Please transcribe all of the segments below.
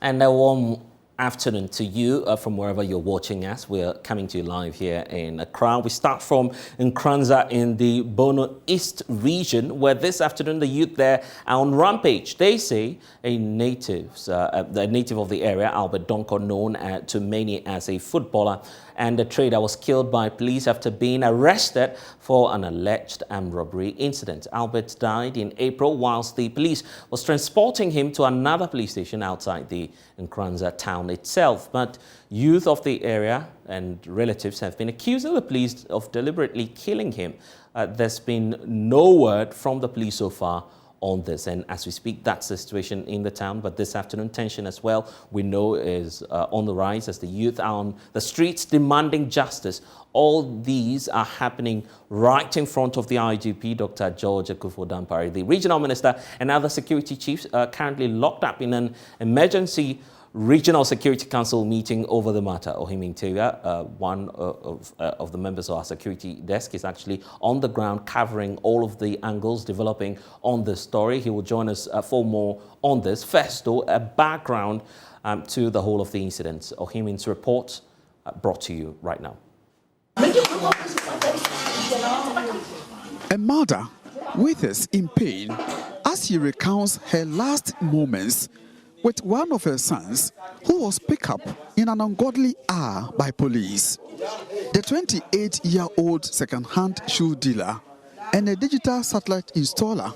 And a warm afternoon to you from wherever you're watching us. We're coming to you live here in Accra. We start from Nkoranza in the Bono East region, where this afternoon the youth there are on rampage. They say the native of the area, Albert Donko, known to many as a footballer and a trader, was killed by police after being arrested for an alleged armed robbery incident. Albert died in April whilst the police was transporting him to another police station outside the Nkoranza town itself. But youth of the area and relatives have been accusing the police of deliberately killing him. There's been no word from the police so far on this, and as we speak, that's the situation in the town. But this afternoon, tension as well, we know, is on the rise as the youth are on the streets demanding justice. All these are happening right in front of the IGP, Dr. George Akufo-Dampare. The regional minister and other security chiefs are currently locked up in an emergency Regional Security Council meeting over the matter. Ohiming Tega, one of the members of our security desk, is actually on the ground covering all of the angles developing on this story. He will join us for more on this. First, though, a background to the whole of the incident. Ohiming's report brought to you right now. A mother withers in pain as she recounts her last moments with one of her sons who was picked up in an ungodly hour by police. The 28-year-old second-hand shoe dealer and a digital satellite installer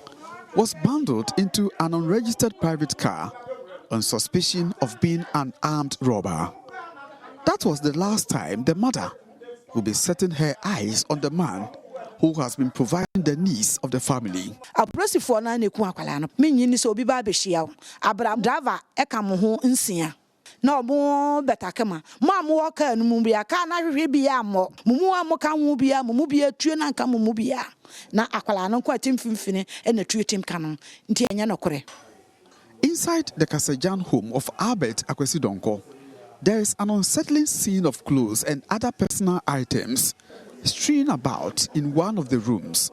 was bundled into an unregistered private car on suspicion of being an armed robber. That was the last time the mother would be setting her eyes on the man who has been providing the needs of the family. Inside the Kasajan home of Albert Akwesi-Donko, there is an unsettling scene of clothes and other personal items strewn about in one of the rooms.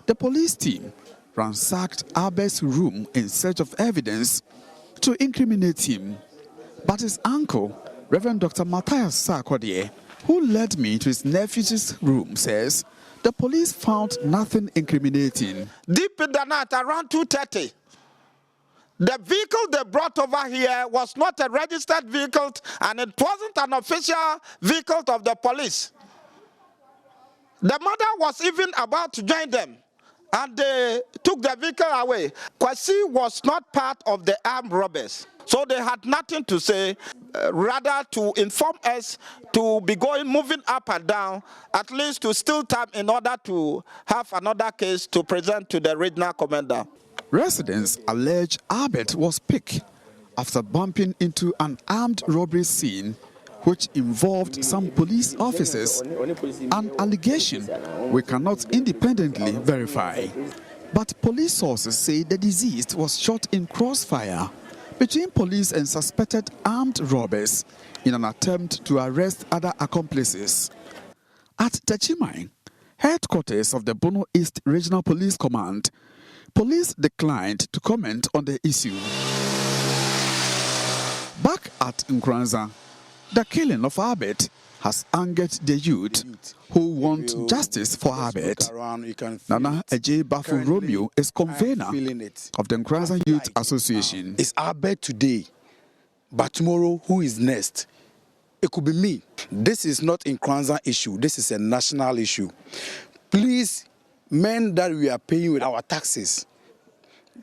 The police team ransacked Albert's room in search of evidence to incriminate him. But his uncle, Reverend Dr. Matthias Sarkodie, who led me to his nephew's room, says the police found nothing incriminating. Deep in the night, around 2:30, the vehicle they brought over here was not a registered vehicle, and it wasn't an official vehicle of the police. The mother was even about to join them, and they took the vehicle away. Kwesi was not part of the armed robbers, so they had nothing to say, rather to inform us to be moving up and down, at least to steal time in order to have another case to present to the regional commander. Residents allege Albert was picked after bumping into an armed robbery scene which involved some police officers, an allegation we cannot independently verify. But police sources say the deceased was shot in crossfire between police and suspected armed robbers in an attempt to arrest other accomplices. At Techimai, headquarters of the Bono East Regional Police Command, police declined to comment on the issue. Back at Nkoranza, the killing of Albert has angered the youth who want justice for Albert. Nana Ej Bafu Romeo is convener of the Nkoranza Youth Association. It's Albert today, but tomorrow who is next? It could be me. This is not a Nkoranza issue. This is a national issue. Please, men that we are paying with our taxes,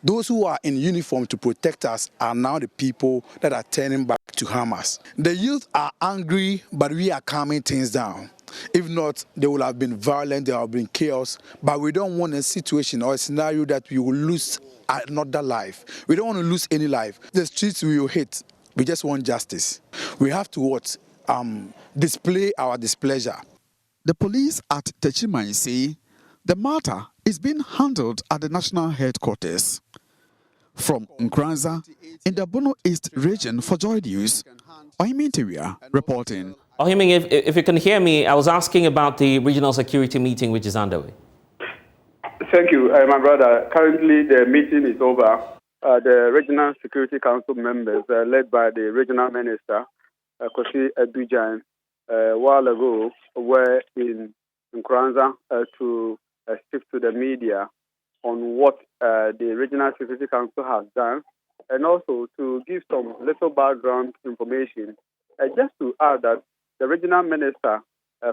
those who are in uniform to protect us are now the people that are turning back to harm us. The youth are angry, but we are calming things down. If not, they will have been violent, there will have been chaos, but we don't want a situation or a scenario that we will lose another life. We don't want to lose any life. The streets we will hit. We just want justice. We have to display our displeasure. The police at Techimai say the matter is being handled at the national headquarters. From Nkoranza, in the Bono East region for Joy News, Ohiming Tewia reporting. Ohiming, if you can hear me, I was asking about the regional security meeting which is underway. Thank you, my brother. Currently, the meeting is over. the Regional Security Council members, led by the Regional Minister, Kosi Adujan, a while ago, were in Nkoranza to speak to the media on what the Regional Security Council has done, and also to give some little background information. Just to add that the Regional Minister,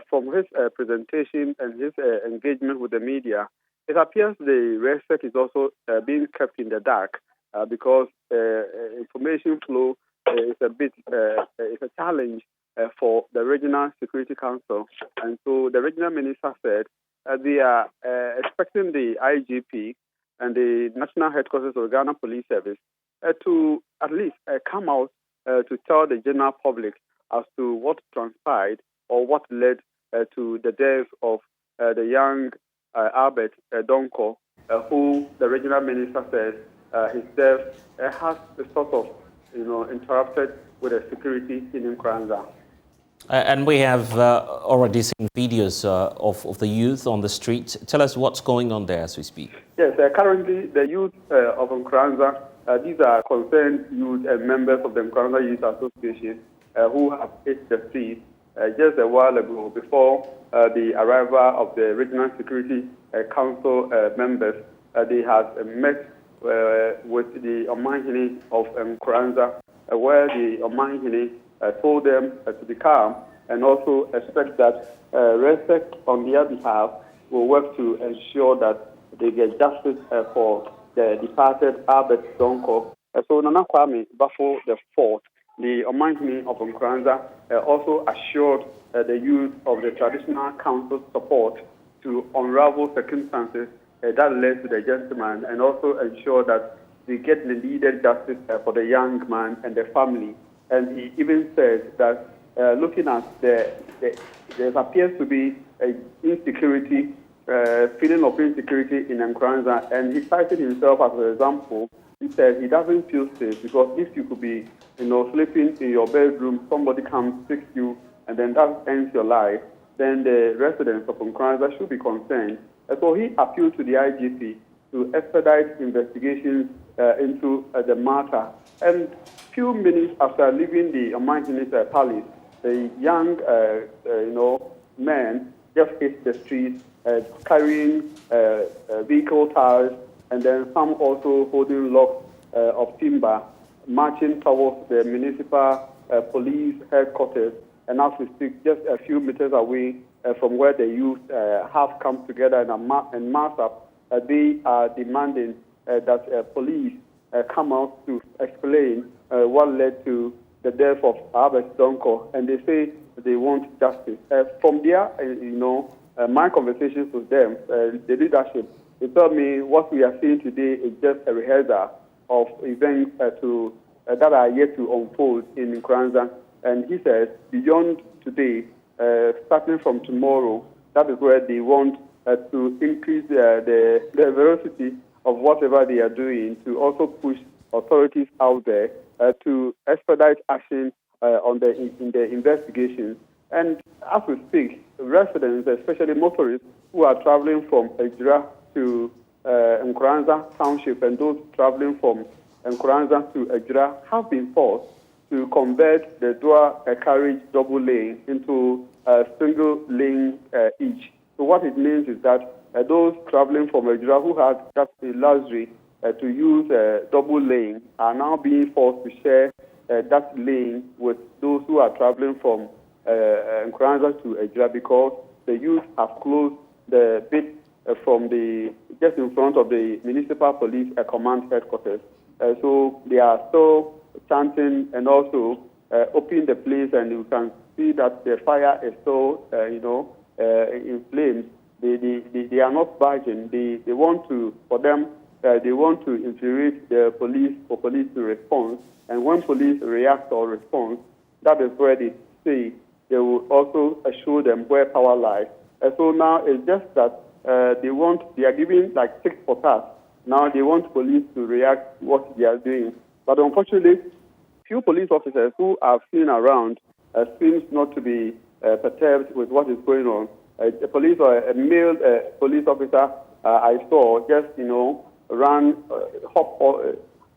from his presentation and his engagement with the media, it appears the RESEC is also being kept in the dark because information flow is it's a challenge for the Regional Security Council. And so the Regional Minister said they are expecting the IGP and the National Headquarters of Ghana Police Service to at least come out to tell the general public as to what transpired or what led to the death of the young Albert Donko, who the Regional Minister says his death has sort of, interrupted with the security in Nkoranza. And we have already seen videos of the youth on the street. Tell us what's going on there as we speak. Yes, currently the youth of Nkoranza, these are concerned youth and members of the Nkoranza Youth Association who have hit the streets just a while ago before the arrival of the Regional Security Council members. They had met with the Omanhene of Nkoranza, where the Omanhene told them to be calm and also expect that RESEC on their behalf will work to ensure that they get justice for the departed Albert Donko. So Nana Kwame Bafo the Fourth, the Omanhene of Nkoranza, also assured the youth of the Traditional Council support to unravel circumstances that led to the gentleman and also ensure that we get the needed justice for the young man and the family. And he even said that looking at there appears to be an insecurity, feeling of insecurity in Nkoranza, and he cited himself as an example. He said he doesn't feel safe because if you could be, sleeping in your bedroom, somebody comes, takes you, and then that ends your life, then the residents of Nkoranza should be concerned. And so he appealed to the IGP to expedite investigations into the matter. And few minutes after leaving the Omanhene's palace, the young, men just hit the streets, carrying vehicle tires, and then some also holding logs of timber, marching towards the municipal police headquarters. And as we speak, just a few meters away from where the youth have come together and mass up, they are demanding that police come out to explain what led to the death of Albert Donko, and they say they want justice. From there, my conversations with them, the leadership, they told me what we are seeing today is just a rehearsal of events that are yet to unfold in Nkoranza. And he says, beyond today, starting from tomorrow, that is where they want to increase the velocity of whatever they are doing, to also push authorities out there to expedite action in the investigations. And as we speak, residents, especially motorists who are traveling from Ejura to Nkoranza Township and those traveling from Nkoranza to Ejura have been forced to convert the dual carriage double lane into a single lane each. So what it means is that those traveling from Ejura who had just the luxury to use a double lane are now being forced to share that lane with those who are traveling from Nkoranza to Ejura because the youth have closed the bit from just in front of the municipal police command headquarters. So they are still chanting and also opening the place, and you can see that the fire is still, in flames. They are not budging. They want to, for them, they want to infuriate the police for police to respond. And when police react or respond, that is where they say they will also show them where power lies. And so now it's just that they are giving like 6 for task. Now they want police to react to what they are doing. But unfortunately, few police officers who are seen around seems not to be perturbed with what is going on. A male police officer I saw just, ran,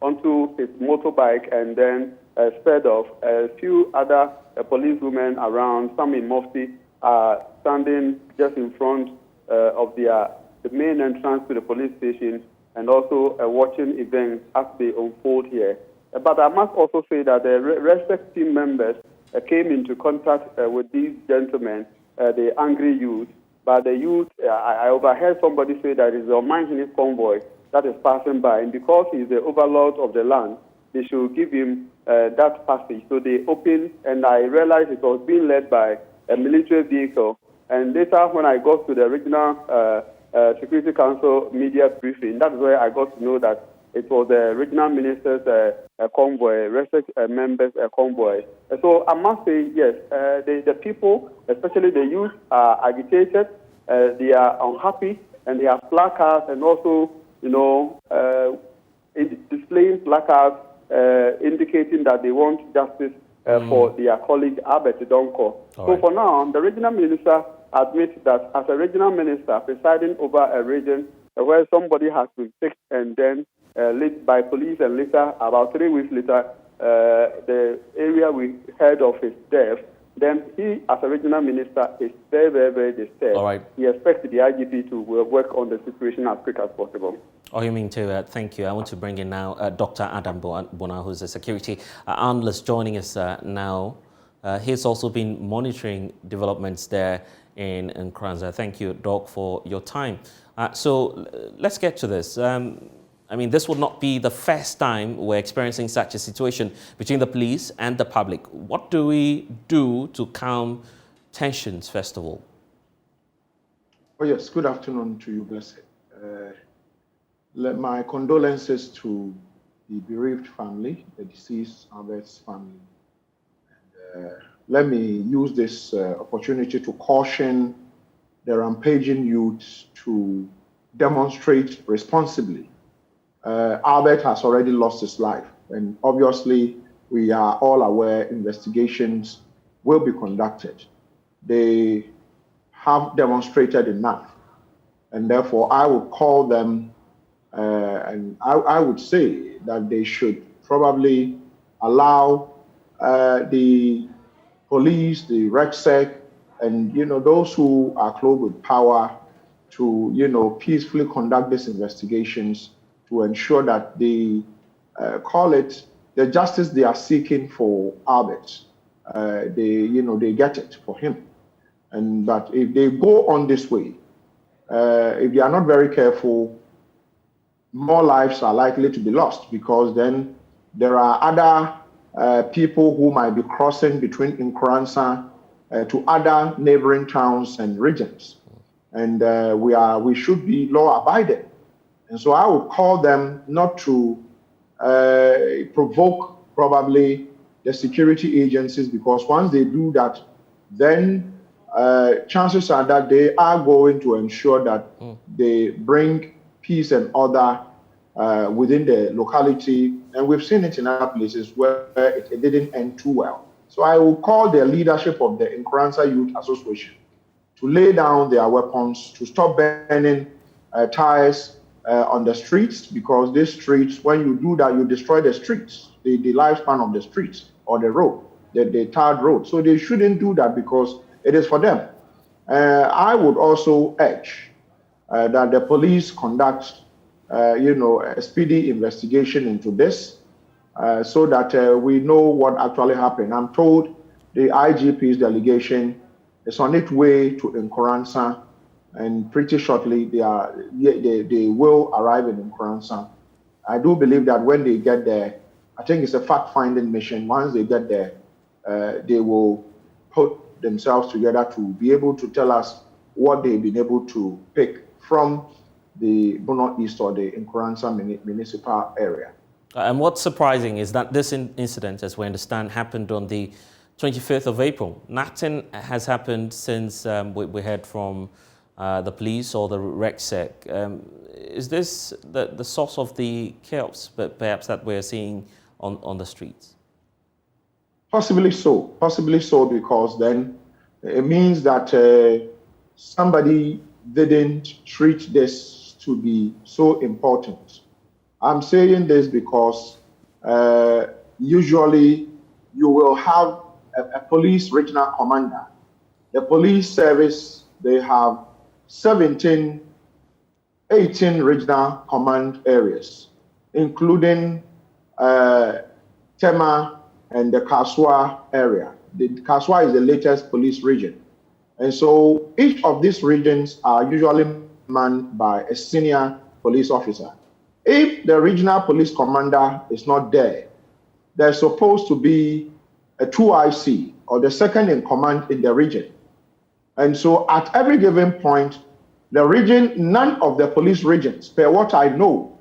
onto his motorbike and then sped off. A few other policewomen around, some in mufti, are standing just in front of the main entrance to the police station and also watching events as they unfold here. But I must also say that the respect team members came into contact with these gentlemen, the angry youth. But the youth, I overheard somebody say that it's the Omanhene convoy that is passing by, and because he's the overlord of the land, they should give him that passage. So they opened, and I realized it was being led by a military vehicle. And later, when I got to the regional Security Council media briefing, that's where I got to know that it was the regional minister's convoy, respect members' convoy. So I must say, yes, the people, especially the youth, are agitated, they are unhappy, and they have placards and also, displaying placards indicating that they want justice for their colleague Albert Donko. So for now, the regional minister admits that as a regional minister presiding over a region where somebody has been picked and then led by police, and later, about 3 weeks later, the area we heard of his death, then he, as a regional minister, is very, very, very disturbed. All right. He expects the IGP to work on the situation as quick as possible. Thank you. I want to bring in now Dr. Adam Bona, who's a security analyst, joining us now. He's also been monitoring developments there in Nkoranza. Thank you, Doc, for your time. So let's get to this. This would not be the first time we're experiencing such a situation between the police and the public. What do we do to calm tensions, first of all? Oh, yes. Good afternoon to you, Blessed. My condolences to the bereaved family, the deceased Albert's family. And, let me use this opportunity to caution the rampaging youths to demonstrate responsibly. Albert has already lost his life, and obviously we are all aware investigations will be conducted. They have demonstrated enough, and therefore I would call them and I would say that they should probably allow the police, the RECSEC, and those who are clothed with power to peacefully conduct these investigations to ensure that they call it the justice they are seeking for Albert. They get it for him. And but if they go on this way, if they are not very careful, more lives are likely to be lost, because then there are other people who might be crossing between Nkoranza to other neighboring towns and regions. And we should be law-abiding. And so I would call them not to provoke probably the security agencies, because once they do that, then chances are that they are going to ensure that they bring peace and order within the locality. And we've seen it in other places where it didn't end too well. So I will call the leadership of the Nkoranza Youth Association to lay down their weapons, to stop burning tires on the streets, because these streets, when you do that, you destroy the streets, the lifespan of the streets or the road, the tarred road. So they shouldn't do that, because it is for them. I would also urge that the police conduct, a speedy investigation into this, so that we know what actually happened. I'm told the IGP's delegation is on its way to Nkoranza, and pretty shortly they will arrive in Nkoranza. I do believe that when they get there, I think it's a fact-finding mission. Once they get there, they will put themselves together to be able to tell us what they've been able to pick from the Bono East or the Nkoranza municipal area. And what's surprising is that this incident, as we understand, happened on the 25th of April. Nothing has happened since we heard from the police or the RECSEC. Is this the source of the chaos, perhaps, that we're seeing on the streets? Possibly so, because then it means that somebody didn't treat this to be so important. I'm saying this because usually you will have a police regional commander. The police service, they have 18 regional command areas, including Tema and the Kaswa area. The Kaswa is the latest police region. And so each of these regions are usually manned by a senior police officer. If the regional police commander is not there, there's supposed to be a 2IC, or the second in command in the region. And so at every given point, the region, none of the police regions, per what I know,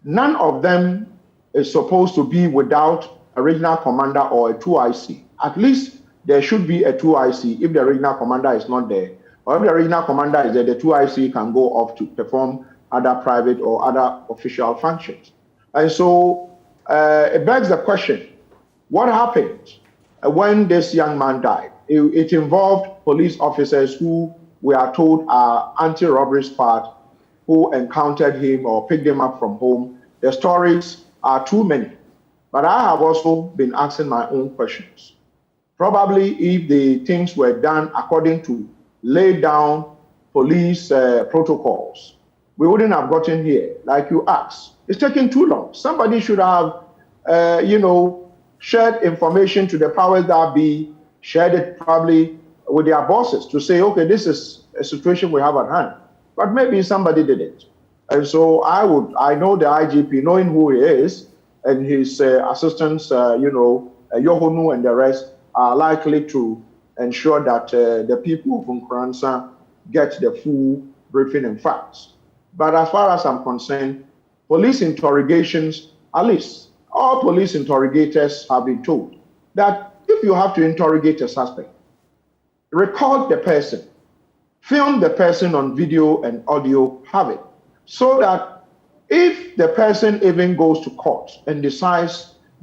none of them is supposed to be without a regional commander or a 2IC. At least there should be a 2IC if the regional commander is not there. Or if the regional commander is there, the 2IC can go off to perform other private or other official functions. And so it begs the question, what happened when this young man died? It involved police officers who we are told are anti-robbery squad who encountered him or picked him up from home. The stories are too many. But I have also been asking my own questions. Probably if the things were done according to laid down police protocols, we wouldn't have gotten here, like you asked. It's taking too long. Somebody should have, shared information to the powers that be, shared it probably with their bosses to say, okay, this is a situation we have at hand. But maybe somebody did it. And so I know the IGP, knowing who he is, and his assistants, Yohonu and the rest, are likely to ensure that the people of Nkoranza get the full briefing and facts. But as far as I'm concerned, police interrogations, at least all police interrogators have been told that if you have to interrogate a suspect, record the person, film the person on video and audio, have it, so that if the person even goes to court and decide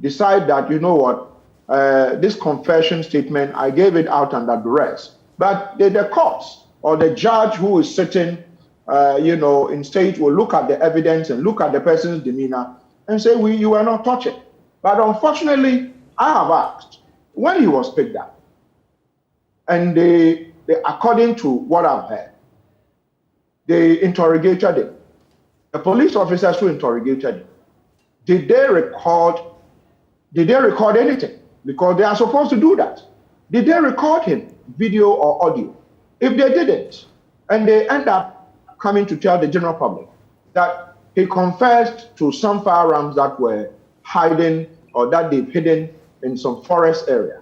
that, you know what, this confession statement, I gave it out under duress, but the courts or the judge who is sitting, in state will look at the evidence and look at the person's demeanor and say, you were not touching. But unfortunately, I have asked, when he was picked up, and they according to what I've heard, they interrogated him. The police officers who interrogated him, did they record anything? Because they are supposed to do that. Did they record him, video or audio? If they didn't, and they end up coming to tell the general public that he confessed to some firearms that were hiding or that they've hidden in some forest area,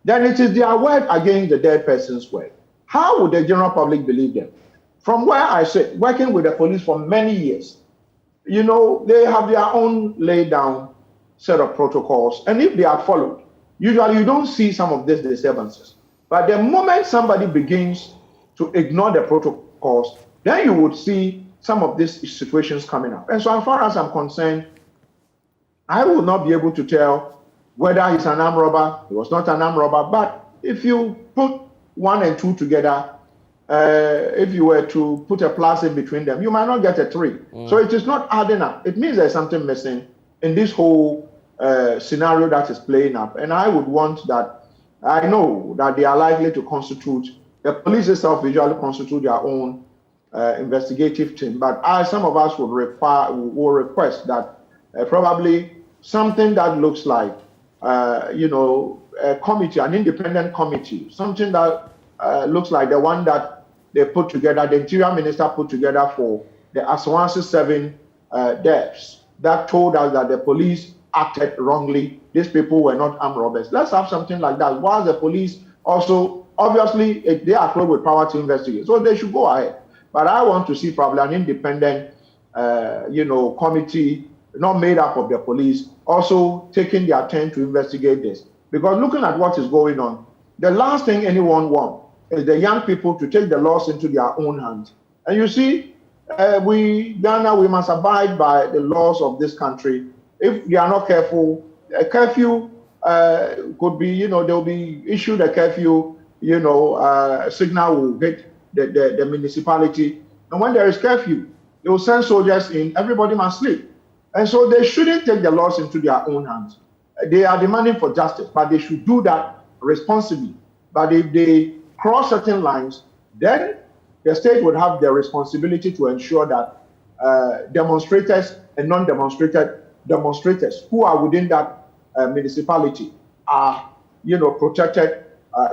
then it is their word against the dead person's word. How would the general public believe them? From where I sit, working with the police for many years, they have their own laid down set of protocols. And if they are followed, usually you don't see some of these disturbances. But the moment somebody begins to ignore the protocols, then you would see some of these situations coming up. And so as far as I'm concerned, I will not be able to tell whether he's an armed robber, he was not an armed robber. But if you put 1 and 2 together, if you were to put a plus in between them, you might not get a 3. So it is not adding up. It means there's something missing in this whole scenario that is playing up. And I would want that, I know that they are likely to constitute, the police itself usually constitute their own investigative team. But some of us will request that probably something that looks like, a committee, an independent committee, something that looks like the one that they put together, the Interior Minister put together for the Aswansi 7 deaths that told us that the police acted wrongly. These people were not armed robbers. Let's have something like that. While the police also, obviously, they are clothed with power to investigate, so they should go ahead. But I want to see probably an independent, committee, not made up of the police, also taking their time to investigate this. Because looking at what is going on, the last thing anyone wants is the young people to take the laws into their own hands. And you see, Ghana, we must abide by the laws of this country. If we are not careful, a curfew could be, they'll be issued a curfew, signal will hit the municipality. And when there is curfew, they will send soldiers in, everybody must sleep. And so they shouldn't take the laws into their own hands. They are demanding for justice, but they should do that responsibly. But if they cross certain lines, then the state would have the responsibility to ensure that demonstrators and non-demonstrators who are within that municipality are, protected,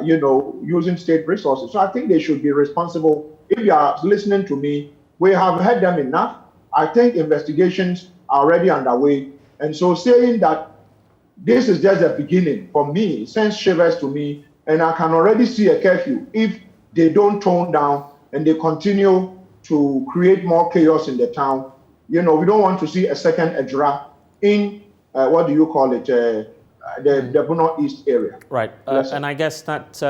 using state resources. So I think they should be responsible. If you are listening to me, we have heard them enough. I think investigations are already underway. And so saying that this is just the beginning, for me, sends shivers to me, and I can already see a curfew if they don't tone down and they continue to create more chaos in the town. We don't want to see a second Ejura in, the Bono East area. Right, and I guess that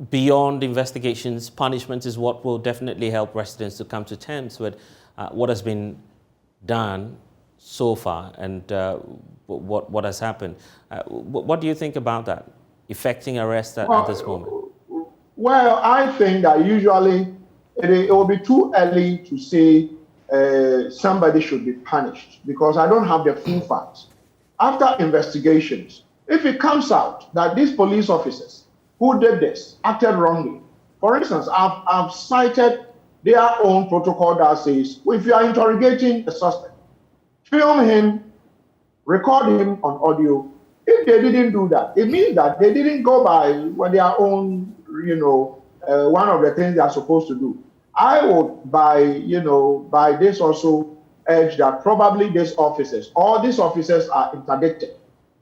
beyond investigations, punishment is what will definitely help residents to come to terms with what has been done so far and what has happened. What do you think about that, effecting arrest at this moment? Well, I think that usually it will be too early to say somebody should be punished because I don't have the full facts. After investigations, if it comes out that these police officers who did this acted wrongly, for instance, I've cited their own protocol that says, if you are interrogating a suspect, film him, record him on audio. If they didn't do that, it means that they didn't go by their own, one of the things they are supposed to do. I would, by this also urge that probably these officers are interdicted.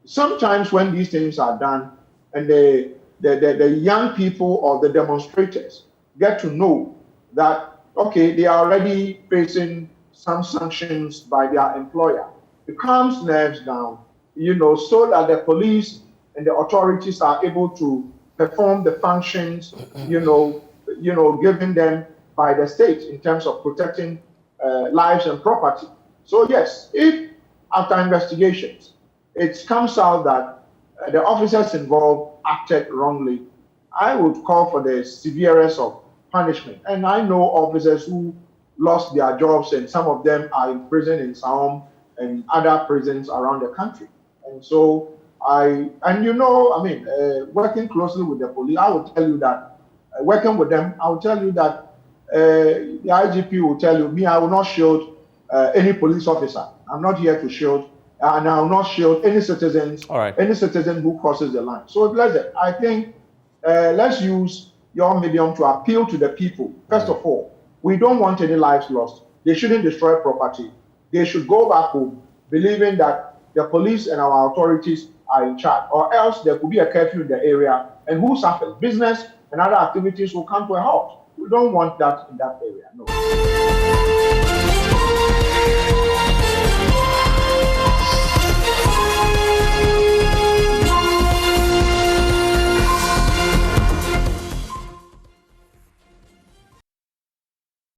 Sometimes when these things are done and the young people or the demonstrators get to know that, okay, they are already facing some sanctions by their employer, it calms nerves down, so that the police and the authorities are able to perform the functions, given them by the state in terms of protecting lives and property. So yes, if after investigations, it comes out that the officers involved acted wrongly, I would call for the severest of punishment. And I know officers who lost their jobs, and some of them are in prison in Saom and other prisons around the country. And so working closely with the police, I will tell you that, working with them, I will tell you that the IGP will tell you, I will not shield any police officer. I'm not here to shield, and I will not shield any citizens, any citizen who crosses the line. So I think let's use your medium to appeal to the people. First of all, we don't want any lives lost. They shouldn't destroy property. They should go back home, believing that the police and our authorities are in charge, or else there could be a curfew in the area, and who suffers? Business and other activities will come to a halt. We don't want that in that area, no.